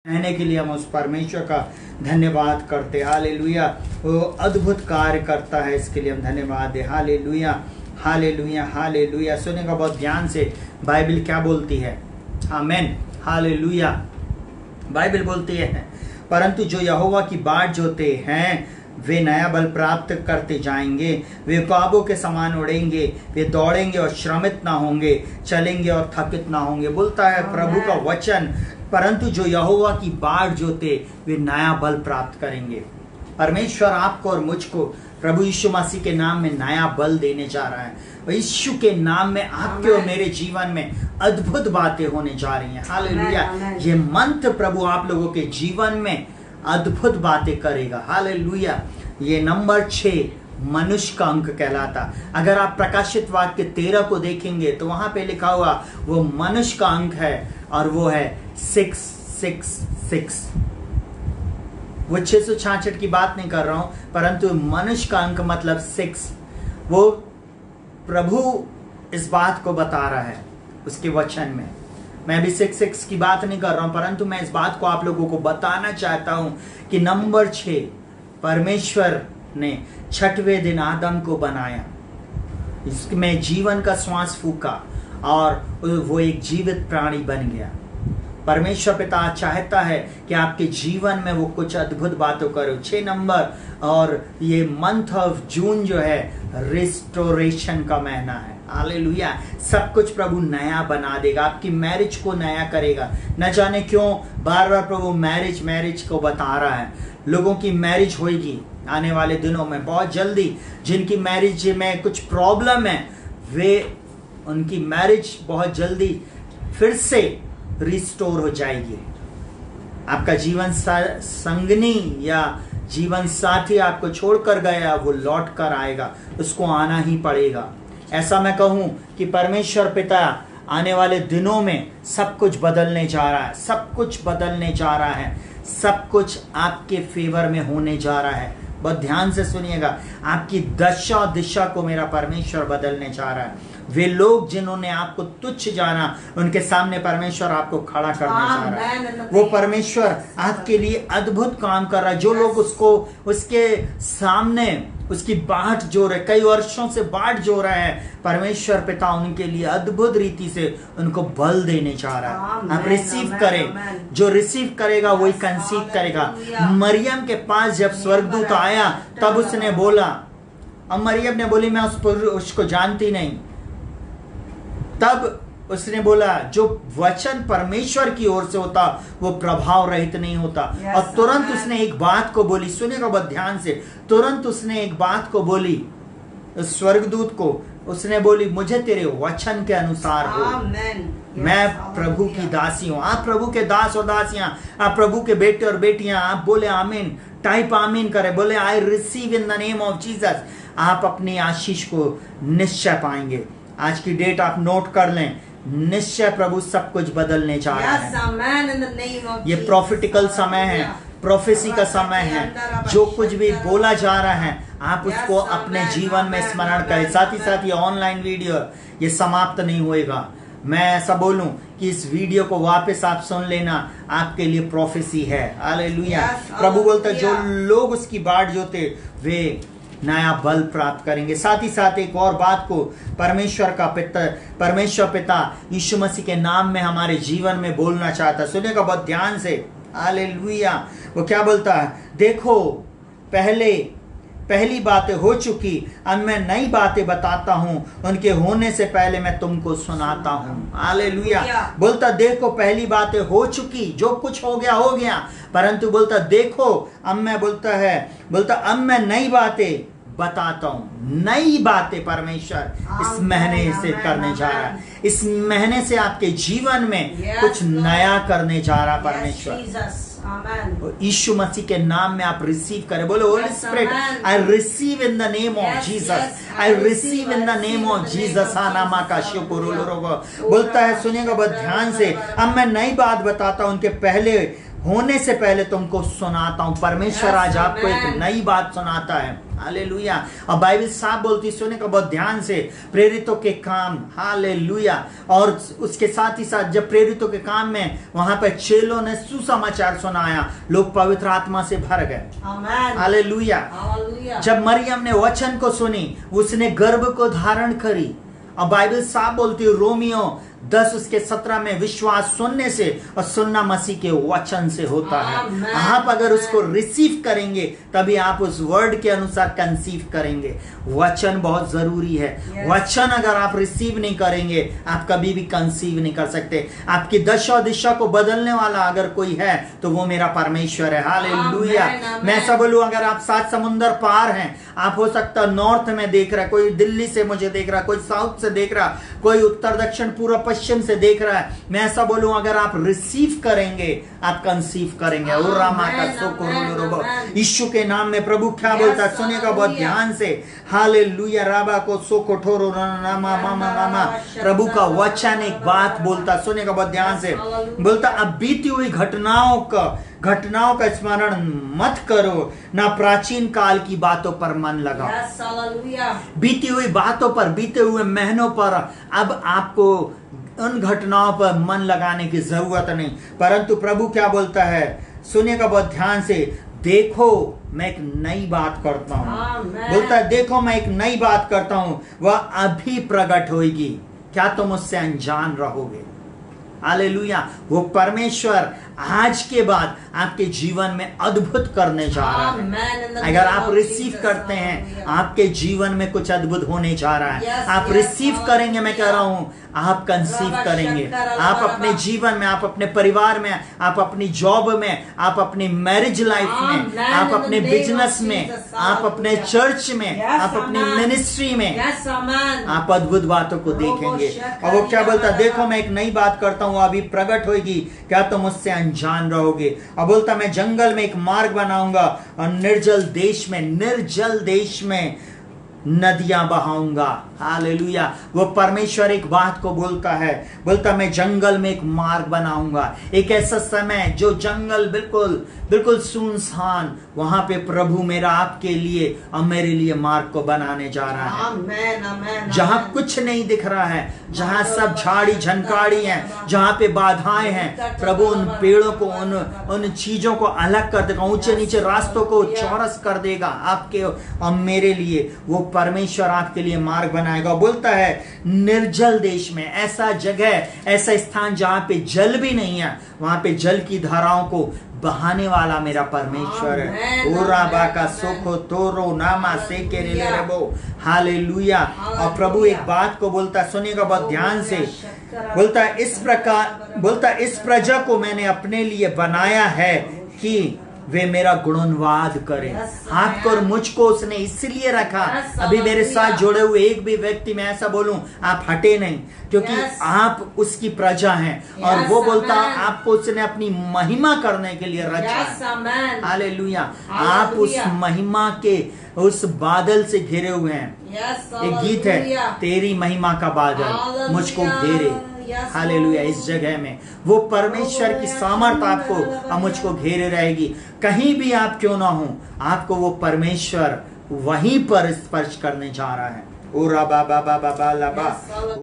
रहने के लिए हम उस परमेश्वर का धन्यवाद करते। हालेलुया। वो अद्भुत कार्य करता है, इसके लिए हम धन्यवाद दें। Hallelujah, hallelujah, hallelujah. सुनेगा बहुत ध्यान से, बाइबल क्या बोलती है। आमीन, हालेलुया। बाइबल बोलती है, परंतु जो यहोवा की बाट जोते हैं वे नया बल प्राप्त करते जाएंगे, वे ख्वाबों के समान उड़ेंगे, वे दौड़ेंगे और श्रमित ना होंगे, चलेंगे और थकित ना होंगे। बोलता है प्रभु का वचन, परंतु जो यहोवा की बाट जोते वे नया बल प्राप्त करेंगे। परमेश्वर आपको और मुझको प्रभु यीशु मसीह के नाम में नया बल देने जा रहा है। यीशु के नाम में आपके और मेरे जीवन में अद्भुत बातें होने जा रही हैं। हालेलुया। ये मंत्र प्रभु आप लोगों के जीवन में अद्भुत बातें करेगा। हालेलुया। ये नंबर 6 मनुष्य का अंक कहलाता। अगर आप प्रकाशित वाक्य 13 को देखेंगे तो वहां पे लिखा हुआ वो मनुष्य का अंक है और वो है 666। वो 666 की बात नहीं कर रहा हूं, परंतु मनुष्य का अंक मतलब 6। वो प्रभु इस बात को बता रहा है उसके वचन में। मैं भी 666 की बात नहीं कर रहा हूं, परंतु मैं इस बात को आप लोगों को बताना चाहता हूं कि नंबर 6 परमेश्वर ने 6वें दिन आदम को बनाया, इसमें जीवन का श्वास फूका और वो एक जीवित प्राणी बन गया। परमेश्वर पिता चाहता है कि आपके जीवन में वो कुछ अद्भुत बातों करो। 6 नंबर और ये मंथ ऑफ जून जो है रिस्टोरेशन का महीना है। हालेलुया। सब कुछ प्रभु नया बना देगा, आपकी मैरिज को नया करेगा। न जाने क्यों बार बार प्रभु मैरिज को बता रहा है। लोगों की मैरिज होगी आने वाले दिनों में बहुत जल्दी। जिनकी मैरिज में कुछ प्रॉब्लम है वे उनकी मैरिज बहुत जल्दी फिर से रिस्टोर हो जाएगी। आपका जीवन संगनी या जीवन साथी आपको छोड़कर गया, वो लौट कर आएगा, उसको आना ही पड़ेगा। ऐसा मैं कहूं कि परमेश्वर पिता आने वाले दिनों में सब कुछ बदलने जा रहा है, सब कुछ बदलने जा रहा है, सब कुछ आपके फेवर में होने जा रहा है। बहुत ध्यान से सुनिएगा, आपकी दशा और दिशा को मेरा परमेश्वर बदलने जा रहा है। वे लोग जिन्होंने आपको तुच्छ जाना, उनके सामने परमेश्वर आपको खड़ा करने जा रहा है। वो परमेश्वर आपके लिए अद्भुत काम कर रहा है। जो लोग उसको उसके सामने उसकी बाट जो रहे, कई वर्षों से बाट जो रहे हैं, परमेश्वर पिता उनके लिए अद्भुत रीति से उनको बल देने जा रहा है। आप रिसीव करें, जो रिसीव करेगा वही कंसीव करेगा। मरियम के पास जब स्वर्गदूत आया तब उसने बोला, अब मरियम ने बोली मैं उसको जानती नहीं। तब उसने बोला जो वचन परमेश्वर की ओर से होता वो प्रभाव रहित नहीं होता। और तुरंत उसने एक बात को बोली, सुनेगा बहुत ध्यान से। तुरंत उसने एक बात को बोली स्वर्गदूत को, उसने बोली मुझे तेरे वचन के अनुसार हो। मैं प्रभु की दासी हूं। आप प्रभु के दास और दासियां, आप प्रभु के बेटे और बेटियां, आप बोले आमीन, टाइप आमीन करें, बोले I receive in the name of Jesus. आप अपनी आशीष को निश्चय पाएंगे। आज की डेट आप नोट कर लें, निश्चय प्रभु सब कुछ बदलने जा रहा है। ये प्रॉफिटिकल समय है, प्रोफेसी का समय है। जो कुछ भी बोला जा रहा है आप उसको अपने जीवन में स्मरण करें। साथ ही साथ ये ऑनलाइन वीडियो ये समाप्त नहीं होएगा। मैं ऐसा बोलूं कि इस वीडियो को वापस आप सुन लेना, आपके लिए प्रोफेसी है। हालेलुया। प्रभु बोलता जो लोग उसकी बाट जोते वे नया बल प्राप्त करेंगे। साथ ही साथ एक और बात को परमेश्वर पिता यीशु मसीह के नाम में हमारे जीवन में बोलना चाहता। सुनेगा बहुत ध्यान से। हालेलुया। वो क्या बोलता है, देखो पहली बातें हो चुकी, अब मैं नई बातें बताता हूं, उनके होने से पहले मैं तुमको सुनाता हूं। हालेलुया। बोलता देखो पहली बातें हो चुकी, जो कुछ हो गया, परंतु बोलता देखो अब मैं अब मैं नई बातें बताता हूं। नई बातें परमेश्वर इस महीने से करने जा रहा है। इस महीने से आपके जीवन में कुछ नया करने जा रहा परमेश्वर। यीशु मसीह के नाम में आप रिसीव करें। बोलो Holi spirit I receive in the name of Jesus, I receive in the name of Jesus. नामा का बोलता है, सुनिएगा बहुत ध्यान से, अब मैं नई बात बताता हूं, उनके पहले होने से पहले तुमको सुनाता हूं। परमेश्वर आज आपको एक नई बात सुनाता है। हालेलुया। और बाइबल साफ बोलती, सुने का बहुत ध्यान से, प्रेरितों के काम। हालेलुया। और उसके साथ ही साथ जब प्रेरितों के काम में वहां पर चेलों ने सुसमाचार सुनाया, लोग पवित्र आत्मा से भर गए। हालेलुया। जब मरियम ने वचन को सुनी, उसने गर्भ को धारण करी। और बाइबल साफ बोलती है, रोमियो 10:17 में, विश्वास सुनने से और सुनना मसीह के वचन से होता है। आप अगर उसको रिसीव करेंगे तभी आप उस वर्ड के अनुसार कंसीव करेंगे। वचन बहुत जरूरी है। वचन अगर आप रिसीव नहीं करेंगे, आप कभी भी कंसीव नहीं कर सकते। आपकी दशा दिशा को बदलने वाला अगर कोई है तो वो मेरा परमेश्वर है। हालेलुया। मैं ऐसा बोलूं, अगर आप 7 समुंदर पार हैं, आप हो सकता नॉर्थ में देख रहा है, कोई दिल्ली से मुझे देख रहा, कोई साउथ से देख रहा, कोई उत्तर दक्षिण पूर्व पश्चिम से देख रहा है, मैं ऐसा बोलूं, अगर आप रिसीव करेंगे आप कंसीव करेंगे। यीशु के नाम में प्रभु क्या बोलता है, सुनिएगा बहुत ध्यान से। हालेलुया। राबा को सोको ठोरो नामा मामा मामा। प्रभु का वचन एक बात बोलता, सुनिएगा बहुत ध्यान से। बोलता, अब बीती हुई घटनाओं का स्मरण मत करो, ना प्राचीन काल की बातों पर मन लगाओ। बीती हुई बातों पर, बीते हुए महीनों पर अब आपको उन घटनाओं पर मन लगाने की जरूरत नहीं। परंतु प्रभु क्या बोलता है, सुनिएगा बहुत ध्यान से, देखो मैं एक नई बात करता हूं। बोलता है, देखो मैं एक नई बात करता हूं, वह अभी प्रकट होगी, क्या तुम उससे अनजान रहोगे? हालेलुया। वो परमेश्वर आज के बाद आपके जीवन में अद्भुत करने जा रहा है। अगर आप रिसीव करते हैं, आपके जीवन में कुछ अद्भुत होने जा रहा है। आप रिसीव करेंगे, मैं कह रहा हूं, आप कंसीव करेंगे। आप अपने जीवन में, आप अपने परिवार में, आप अपनी जॉब में, आप अपनी मैरिज लाइफ में, आप अपने बिजनेस में, आप अपने चर्च में, आप अपनी मिनिस्ट्री में, आप अद्भुत बातों को देखेंगे। और वो क्या बोलता, देखो मैं एक नई बात करता हूं, अभी प्रकट होगी, क्या तुम उससे अनजान रहोगे? और बोलता, मैं जंगल में एक मार्ग बनाऊंगा और निर्जल देश में नदियां बहाऊंगा। हालेलुया। वो परमेश्वर एक बात को बोलता है, बोलता मैं जंगल में एक मार्ग बनाऊंगा। एक ऐसा समय जो जंगल बिल्कुल सुनसान, वहां पे प्रभु मेरा आपके लिए और मेरे लिए मार्ग को बनाने जा रहा है। आमेन। जहां कुछ नहीं दिख रहा है, जहां सब झाड़ी झनकाड़ी है, जहां पे बाधाएं हैं, प्रभु उन पेड़ों को, उन चीजों को अलग कर देगा, ऊंचे नीचे रास्तों को चौरस कर देगा आपके और मेरे लिए। वो परमेश्वर आपके लिए मार्ग बनाएगा। बोलता है निर्जल देश में, ऐसा जगह, ऐसा स्थान जहां पे जल भी नहीं है, वहां पे जल की धाराओं को बहाने वाला मेरा परमेश्वर है। ओरा बाका सोखो तोरो नामा से के रेबो। हालेलुया। और प्रभु एक बात को बोलता, सुनिएगा बहुत ध्यान से। बोलता है इस प्रजा को मैंने अपने लिए बनाया है कि वे मेरा गुणवाद करें। आपको और मुझको उसने इसलिए रखा। अभी मेरे साथ जुड़े हुए एक भी व्यक्ति, मैं ऐसा बोलूं, आप हटे नहीं, क्योंकि आप उसकी प्रजा हैं। और वो बोलता आपको उसने अपनी महिमा करने के लिए रचा। हालेलूया। आप उस महिमा के उस बादल से घिरे हुए हैं। एक गीत है, तेरी महिमा का बादल मुझको घेरे। हालेलुया। इस जगह में वो परमेश्वर की सामर्थ आपको और मुझको घेरे रहेगी। कहीं भी आप क्यों ना हो, आपको वो परमेश्वर वहीं पर स्पर्श करने जा रहा है। ओ रा बा बा बा बा बा ला बा।